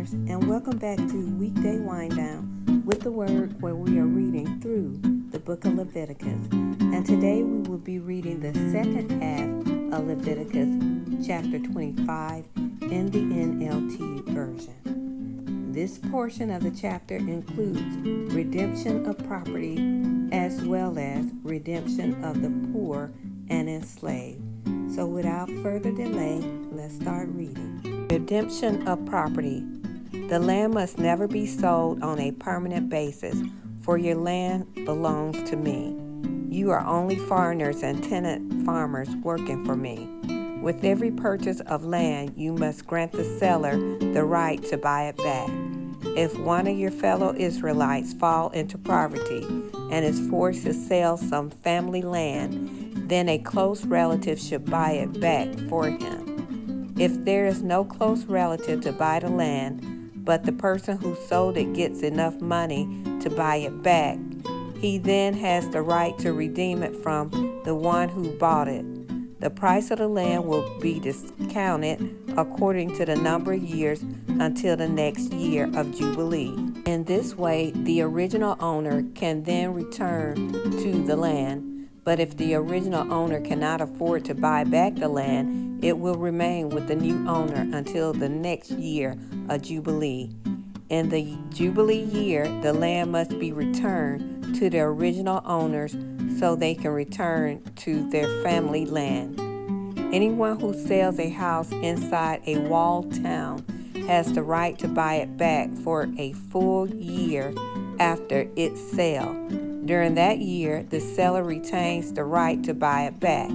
listeners, and welcome back to Weekday Wind Down with the Word, where we are reading through the book of Leviticus. And today we will be reading the second half of Leviticus, chapter 25, in the NLT version. This portion of the chapter includes redemption of property as well as redemption of the poor and enslaved. So without further delay, let's start reading. Redemption of property. The land must never be sold on a permanent basis, for your land belongs to me. You are only foreigners and tenant farmers working for me. With every purchase of land, you must grant the seller the right to buy it back. If one of your fellow Israelites fall into poverty and is forced to sell some family land, then a close relative should buy it back for him. If there is no close relative to buy the land, but the person who sold it gets enough money to buy it back, he then has the right to redeem it from the one who bought it. The price of the land will be discounted according to the number of years until the next year of Jubilee. In this way, the original owner can then return to the land. But if the original owner cannot afford to buy back the land, it will remain with the new owner until the next year of Jubilee. In the Jubilee year, the land must be returned to the original owners so they can return to their family land. Anyone who sells a house inside a walled town has the right to buy it back for a full year after its sale. During that year, the seller retains the right to buy it back.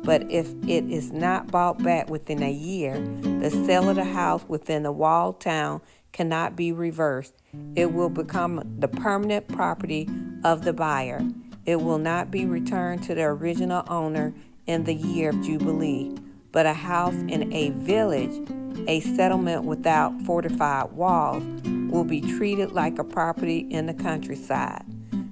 But if it is not bought back within a year, the sale of the house within the walled town cannot be reversed. It will become the permanent property of the buyer. It will not be returned to the original owner in the year of Jubilee. But a house in a village, a settlement without fortified walls, will be treated like a property in the countryside.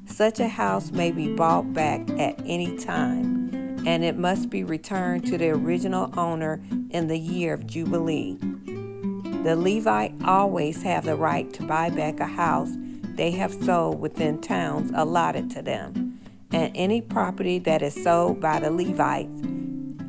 Such a house may be bought back at any time, and it must be returned to the original owner in the year of Jubilee. The Levite always have the right to buy back a house they have sold within towns allotted to them, and any property that is sold by the Levites.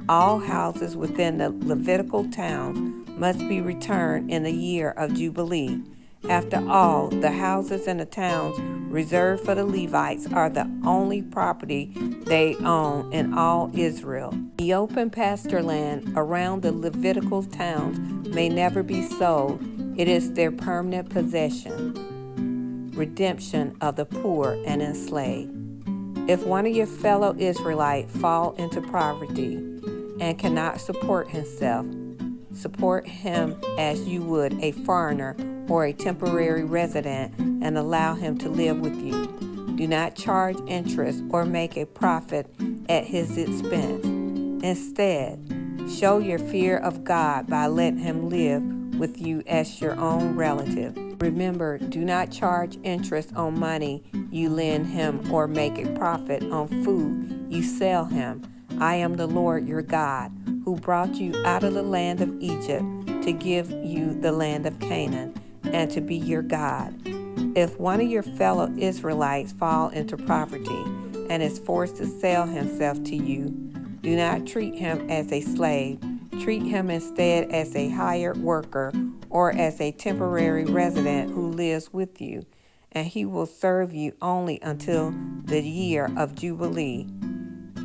All houses within the Levitical towns must be returned in the year of Jubilee. After all, the houses in the towns reserved for the Levites are the only property they own in all Israel. The open pasture land around the Levitical towns may never be sold. It is their permanent possession. Redemption of the poor and enslaved. If one of your fellow Israelites fall into poverty and cannot support himself, support him as you would a foreigner or a temporary resident and allow him to live with you. Do not charge interest or make a profit at his expense. Instead, show your fear of God by letting him live with you as your own relative. Remember, do not charge interest on money you lend him or make a profit on food you sell him. I am the Lord your God, who brought you out of the land of Egypt to give you the land of Canaan and to be your God. If one of your fellow Israelites fall into poverty and is forced to sell himself to you, do not treat him as a slave. Treat him instead as a hired worker or as a temporary resident who lives with you, and he will serve you only until the year of Jubilee.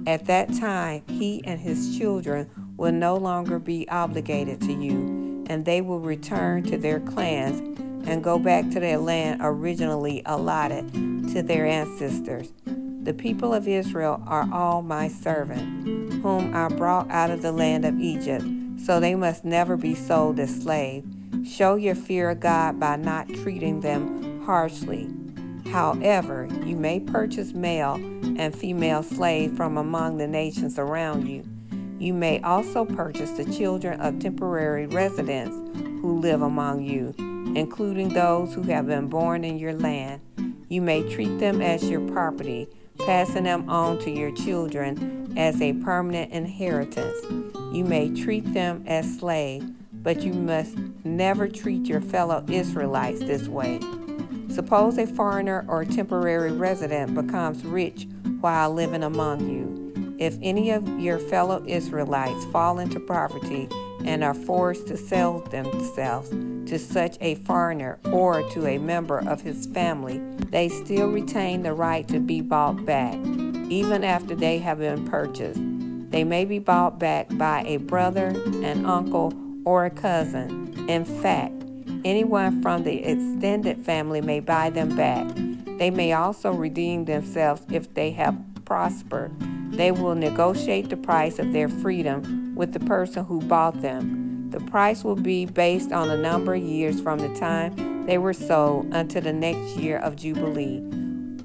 At that time, he and his children will no longer be obligated to you, and they will return to their clans and go back to their land originally allotted to their ancestors. The people of Israel are all my servants, whom I brought out of the land of Egypt, so they must never be sold as slaves. Show your fear of God by not treating them harshly. However, you may purchase male and female slaves from among the nations around you. You may also purchase the children of temporary residents who live among you, including those who have been born in your land. You may treat them as your property, passing them on to your children as a permanent inheritance. You may treat them as slaves, but you must never treat your fellow Israelites this way. Suppose a foreigner or temporary resident becomes rich while living among you. If any of your fellow Israelites fall into poverty and are forced to sell themselves to such a foreigner or to a member of his family, they still retain the right to be bought back, even after they have been purchased. They may be bought back by a brother, an uncle, or a cousin. In fact, anyone from the extended family may buy them back. They may also redeem themselves if they have prospered. They will negotiate the price of their freedom with the person who bought them. The price will be based on a number of years from the time they were sold until the next year of Jubilee,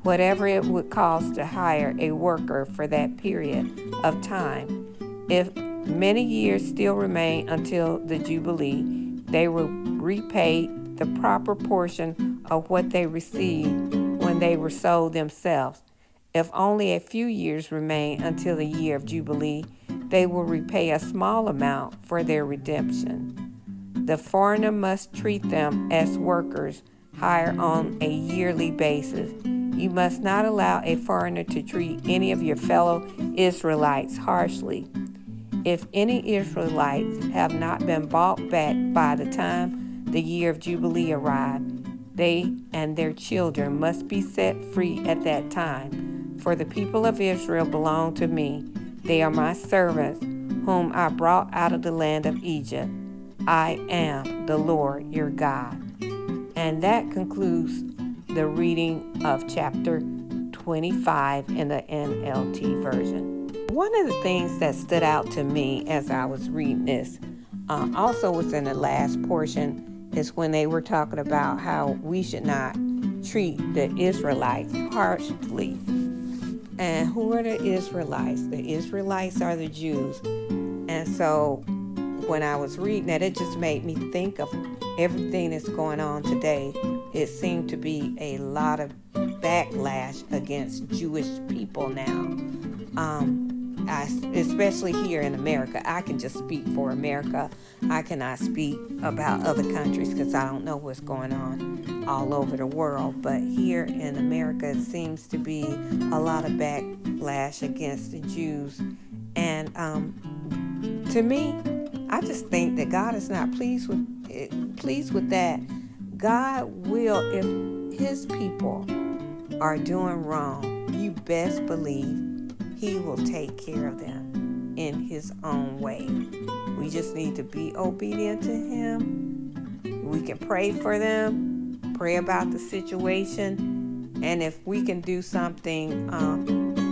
whatever it would cost to hire a worker for that period of time. If many years still remain until the Jubilee, they will repay the proper portion of what they received when they were sold themselves. If only a few years remain until the year of Jubilee, they will repay a small amount for their redemption. The foreigner must treat them as workers hired on a yearly basis. You must not allow a foreigner to treat any of your fellow Israelites harshly. If any Israelites have not been bought back by the time the year of Jubilee arrived, they and their children must be set free at that time. For the people of Israel belong to me. They are my servants, whom I brought out of the land of Egypt. I am the Lord your God. And that concludes the reading of chapter 25 in the NLT version. One of the things that stood out to me as I was reading this, also was in the last portion, is when they were talking about how we should not treat the Israelites harshly. And who are the Israelites? The Israelites are the Jews. And so when I was reading that, it just made me think of everything that's going on today. It seemed to be a lot of backlash against Jewish people now. Especially here in America. I can just speak for America. I cannot speak about other countries because I don't know what's going on all over the world. But here in America, it seems to be a lot of backlash against the Jews. And to me, I just think that God is not pleased with that. God will, if his people are doing wrong, you best believe he will take care of them in his own way. We just need to be obedient to him. We can pray for them, pray about the situation, and if we can do something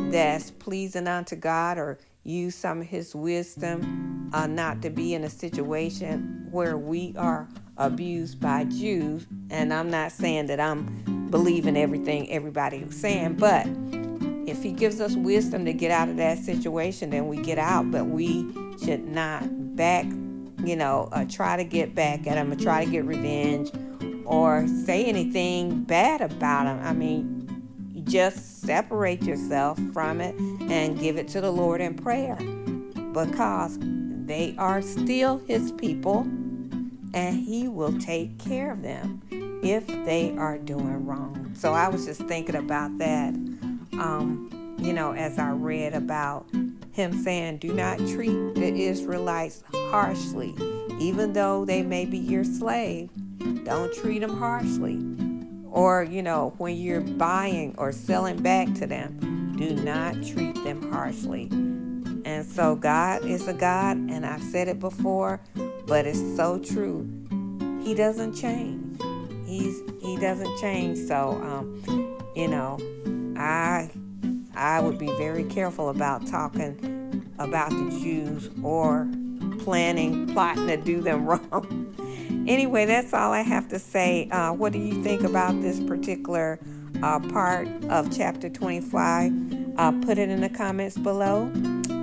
that's pleasing unto God or use some of his wisdom not to be in a situation where we are abused by Jews, and I'm not saying that I'm believing everything everybody is saying, but if he gives us wisdom to get out of that situation, then we get out. But we should not try to get back at him or try to get revenge or say anything bad about him. I mean, you just separate yourself from it and give it to the Lord in prayer, because they are still his people and he will take care of them if they are doing wrong. So I was just thinking about that. As I read about him saying, do not treat the Israelites harshly, even though they may be your slave. Don't treat them harshly. Or, when you're buying or selling back to them, do not treat them harshly. And so God is a God, and I've said it before, but it's so true. He doesn't change. He doesn't change. So, I would be very careful about talking about the Jews or plotting to do them wrong. Anyway, that's all I have to say. What do you think about this particular part of chapter 25? Put it in the comments below.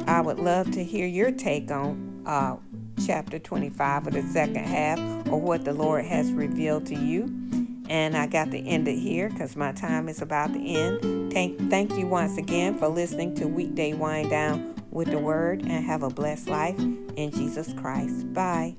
I would love to hear your take on chapter 25 or the second half, or what the Lord has revealed to you. And I got to end it here because my time is about to end. Thank you once again for listening to Weekday Wind Down with the Word, and have a blessed life in Jesus Christ. Bye.